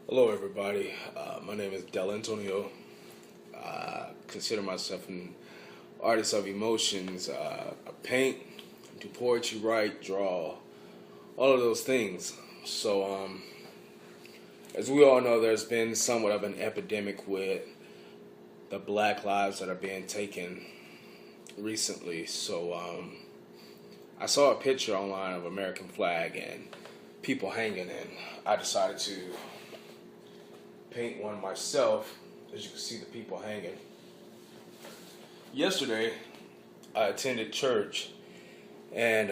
Hello, everybody. My name is Del Antonio. I consider myself an artist of emotions. I paint, do poetry, write, draw, all of those things. So, as we all know, there's been somewhat of an epidemic with the black lives that are being taken recently. So, I saw a picture online of American flag and people hanging, and I decided to paint one myself. As you can see, the people hanging. Yesterday, I attended church, and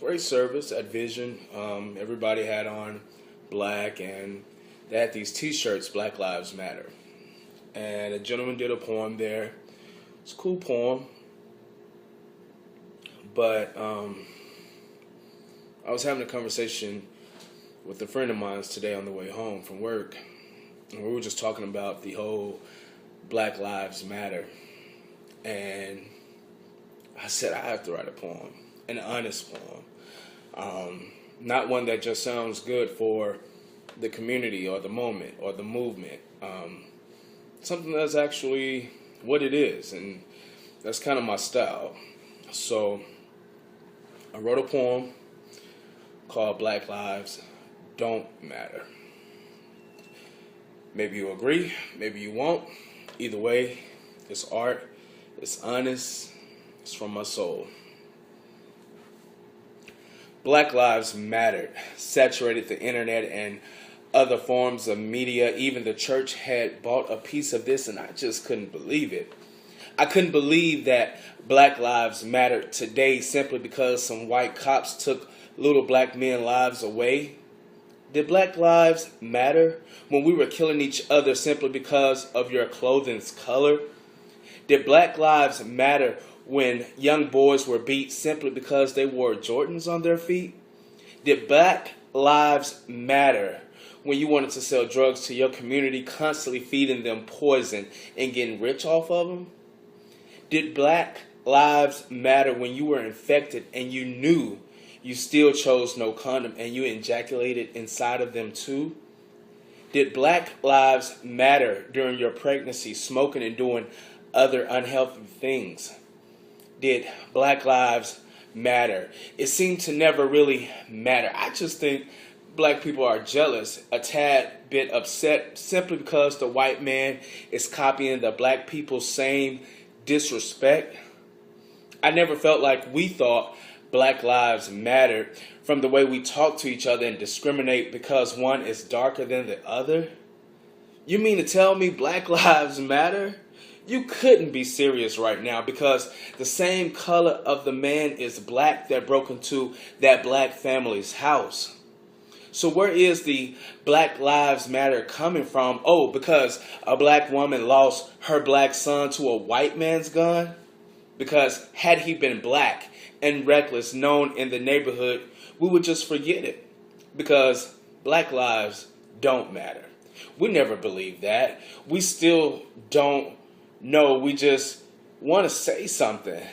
great service at Vision. Everybody had on black, and they had these T-shirts, Black Lives Matter. And a gentleman did a poem there. It's a cool poem, but I was having a conversation with a friend of mine today on the way home from work, and we were just talking about the whole Black Lives Matter. And I said I have to write a poem, an honest poem, not one that just sounds good for the community or the moment or the movement. Something that's actually what it is, and that's kind of my style. So I wrote a poem called Black Lives Don't Matter. Maybe you agree, maybe you won't. Either way, it's art, it's honest, it's from my soul. Black Lives Mattered, saturated the internet and other forms of media. Even the church had bought a piece of this, and I just couldn't believe it. I couldn't believe that Black Lives Mattered today simply because some white cops took little black men's lives away. Did Black Lives matter when we were killing each other simply because of your clothing's color? Did Black Lives matter when young boys were beat simply because they wore Jordans on their feet? Did Black Lives matter when you wanted to sell drugs to your community, constantly feeding them poison and getting rich off of them? Did Black Lives matter when you were infected and you knew you still chose no condom and you ejaculated inside of them too? Did Black Lives matter during your pregnancy, smoking and doing other unhealthy things? Did Black Lives matter? It seemed to never really matter. I just think black people are jealous, a tad bit upset, simply because the white man is copying the black people's same disrespect. I never felt like we thought Black Lives mattered from the way we talk to each other and discriminate because one is darker than the other. You mean to tell me Black Lives matter? You couldn't be serious right now, because the same color of the man is black that broke into that black family's house. So where is the Black Lives Matter coming from? Oh, because a black woman lost her black son to a white man's gun? Because had he been black and reckless, known in the neighborhood, we would just forget it. Because Black lives don't matter. We never believed that. We still don't know. We just want to say something.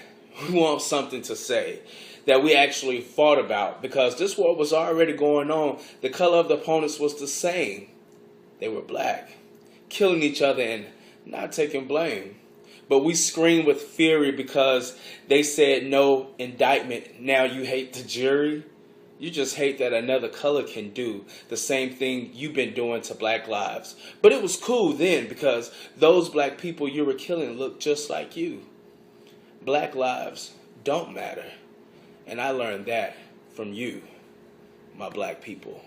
We want something to say that we actually fought about, because this war was already going on. The color of the opponents was the same. They were black, killing each other and not taking blame. But we screamed with fury because they said no indictment. Now you hate the jury? You just hate that another color can do the same thing you've been doing to black lives. But it was cool then, because those black people you were killing looked just like you. Black lives don't matter. And I learned that from you, my black people.